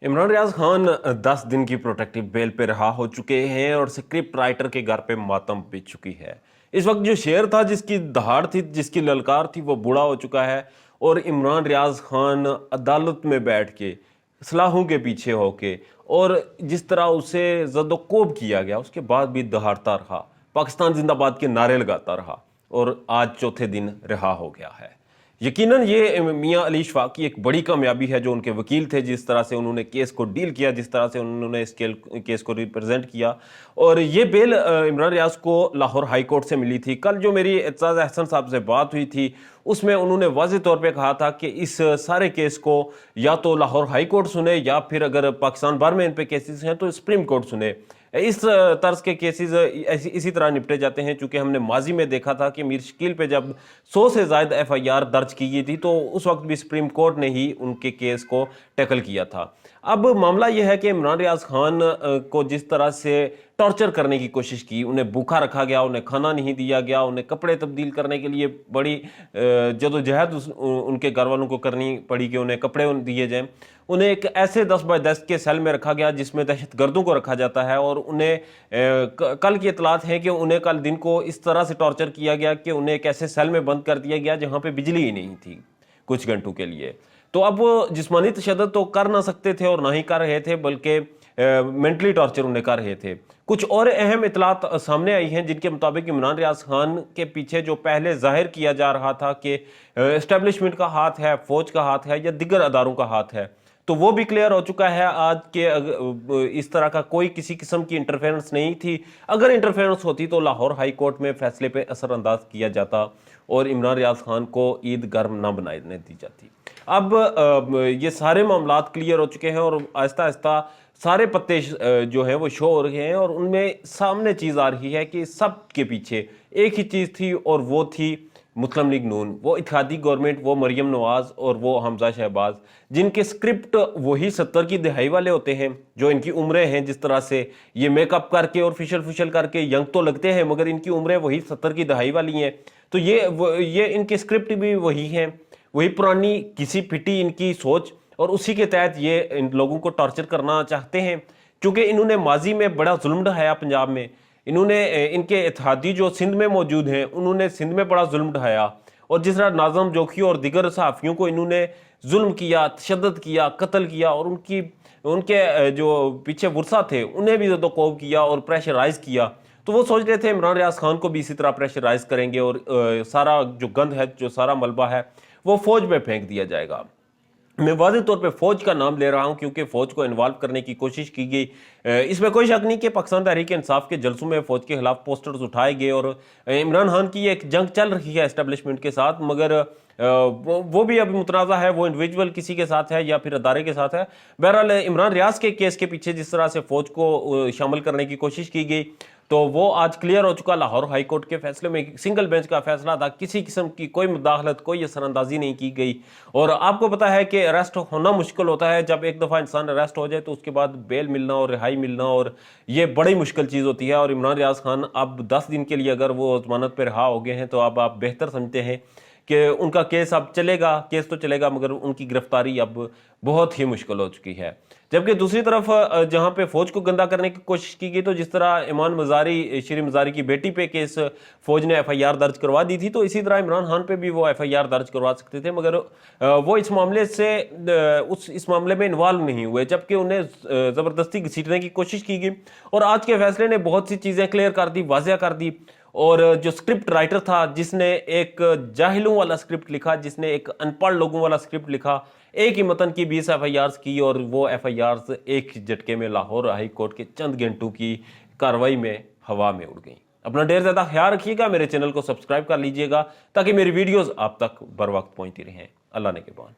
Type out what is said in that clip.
इमरान रियाज खान 10 दिन की protective bail पे रहा हो चुके हैं और स्क्रिप्ट राइटर के घर पे मातम बीत चुकी है। इस वक्त जो शेर था, जिसकी दहाड़ थी, जिसकी ललकार थी, वो बूढ़ा हो चुका है और इमरान रियाज खान अदालत में बैठ के सलाहों के पीछे होके और जिस तरह उसे जदोकोब किया गया, उसके बाद भी दहाड़ता रहा, पाकिस्तान जिंदाबाद के नारे लगाता रहा और आज चौथे दिन रिहा हो गया है। यकीनन ये मियां अली शफाक की एक बड़ी कामयाबी है, जो उनके वकील थे, जिस तरह से उन्होंने केस को डील किया, जिस तरह से उन्होंने इस केस को रिप्रेजेंट किया। और ये बेल इमरान रियाज को लाहौर हाई कोर्ट से मिली थी। कल जो मेरी एतजाज अहसन साहब से बात हुई थी, उसमें उन्होंने वाज़ेह तौर पे कहा था कि इस सारे केस को या तो लाहौर हाई कोर्ट सुने या फिर अगर पाकिस्तान भर में इन पे केसेस हैं तो सुप्रीम कोर्ट सुने। इस तर्ज के केसेस इसी तरह निपटे जाते हैं, चूंकि हमने माजी में देखा था कि मीर शकील पे जब 100 से ज़ायद FIR दर्ज की गई थी तो उस वक्त भी सुप्रीम कोर्ट ने ही उनके केस को टैकल किया था। अब मामला यह है कि इमरान रियाज खान को जिस तरह से टॉर्चर करने की कोशिश की, उन्हें भूखा रखा गया, उन्हें खाना नहीं दिया गया, उन्हें कपड़े तब्दील करने के लिए बड़ी जदोजहद उनके घर वालों को करनी पड़ी कि उन्हें कपड़े दिए जाएं। उन्हें एक ऐसे 10 बाय 10 के सेल में रखा गया जिसमें दहशतगर्दों को रखा जाता है और उन्हें कल की इतलात है कि उन्हें कल दिन को इस तरह से टॉर्चर किया गया कि उन्हें एक ऐसे सेल में बंद कर दिया गया जहां पे बिजली ही नहीं थी कुछ घंटों के लिए। तो अब वो जिस्मानी तशद्दुद तो कर ना सकते थे और ना ही कर रहे थे, बल्कि मेंटली टॉर्चर उन्हें कर रहे थे। कुछ और अहम इतलात सामने आई हैं जिनके मुताबिक इमरान रियाज खान के पीछे जो पहले जाहिर किया जा रहा था कि एस्टेब्लिशमेंट का हाथ है, फौज का हाथ है या दिगर अदारों का हाथ है, तो वो भी क्लियर हो चुका है आज के इस तरह का कोई किसी किस्म की इंटरफेरेंस नहीं थी। अगर इंटरफेरेंस होती तो लाहौर हाई कोर्ट में फैसले पे असरअंदाज किया जाता और इमरान रियाज खान को ईद गर्म ना बनाने दी जाती। अब ये सारे मामलात क्लियर हो चुके हैं और आहिस्ता आहिस्ता सारे पत्ते जो हैं वो शो हो रहे हैं और उनमें सामने चीज़ आ रही है कि सब के पीछे एक ही चीज़ थी और वो थी मुस्लिम लीग नून, वो इत्तेहादी गवर्नमेंट, वो मरियम नवाज और वो हमजा शहबाज, जिनके स्क्रिप्ट वही 70 की दहाई वाले होते हैं, जो इनकी उम्रें हैं, जिस तरह से ये मेकअप करके और फिशल फिशल करके यंग तो लगते हैं मगर इनकी उम्रें वही 70 की दहाई वाली हैं। तो ये इनके स्क्रिप्ट भी वही हैं, वही पुरानी किसी पिटी इनकी सोच, और उसी के तहत ये इन लोगों को टॉर्चर करना चाहते हैं। क्योंकि इन्होंने माजी में बड़ा जुल्म ढाया पंजाब में, इन्होंने इनके इत्तेहादी जो सिंध में मौजूद हैं उन्होंने सिंध में बड़ा जुल्म ढाया, और जिस तरह नाज़म जोखी और दिगर सहाफ़ियों को इन्होंने जुल्म किया, तशद्दुद किया, कत्ल किया और उनके जो पीछे वर्सा थे उन्हें भी ज़दोकोब किया और प्रेशराइज़ किया। तो वो सोच रहे थे इमरान रियाज खान को भी इसी तरह प्रेशराइज़ करेंगे और सारा जो गंद है, जो सारा मलबा है, वो फौज में फेंक दिया जाएगा। मैं वाज़ेह तौर पे फौज का नाम ले रहा हूं क्योंकि फौज को इन्वॉल्व करने की कोशिश की गई। इसमें कोई शक नहीं कि पाकिस्तान तहरीक इंसाफ के जलसों में फौज के खिलाफ पोस्टर्स उठाए गए और इमरान खान की एक जंग चल रही है एस्टेब्लिशमेंट के साथ, मगर वो भी अभी मुतनाज़ा है, वो इंडिविजुअल किसी के साथ है या फिर अदारे के साथ है। बहरहाल इमरान रियाज के केस के पीछे जिस तरह से फौज को शामिल करने की कोशिश की गई तो वो आज क्लियर हो चुका। लाहौर हाई कोर्ट के फैसले में सिंगल बेंच का फैसला था, किसी किस्म की कोई मुदाखलत, कोई असरअंदाजी नहीं की गई। और आपको पता है कि अरेस्ट होना मुश्किल होता है, जब एक दफ़ा इंसान अरेस्ट हो जाए तो उसके बाद बेल मिलना और रिहाई मिलना, और ये बड़ी मुश्किल चीज़ होती है। और इमरान रियाज खान अब 10 दिन के लिए अगर वो जमानत पर रिहा हो गए हैं तो अब आप बेहतर समझते हैं कि उनका केस अब चलेगा, केस तो चलेगा मगर उनकी गिरफ्तारी अब बहुत ही मुश्किल हो चुकी है। जबकि दूसरी तरफ जहां पे फौज को गंदा करने की कोशिश की गई, तो जिस तरह इमान मजारी, शीरी मजारी की बेटी पे केस फौज ने FIR दर्ज करवा दी थी, तो इसी तरह इमरान खान पे भी वो FIR दर्ज करवा सकते थे, मगर वो इस मामले में इन्वॉल्व नहीं हुए, जबकि उन्हें ज़बरदस्ती घसीटने की कोशिश की गई। और आज के फैसले ने बहुत सी चीज़ें क्लियर कर दी, वाज़ेह कर दी। और जो स्क्रिप्ट राइटर था, जिसने एक जाहिलों वाला स्क्रिप्ट लिखा, जिसने एक अनपढ़ लोगों वाला स्क्रिप्ट लिखा, एक ही मतन की 20 FIRs की और वो FIRs एक झटके में लाहौर हाई कोर्ट के चंद घंटों की कार्रवाई में हवा में उड़ गई। अपना ढेर ज़्यादा ख्याल रखिएगा, मेरे चैनल को सब्सक्राइब कर लीजिएगा ताकि मेरी वीडियोज़ आप तक बर वक्त पहुँचती रहें। अल्लाह ने के बाद।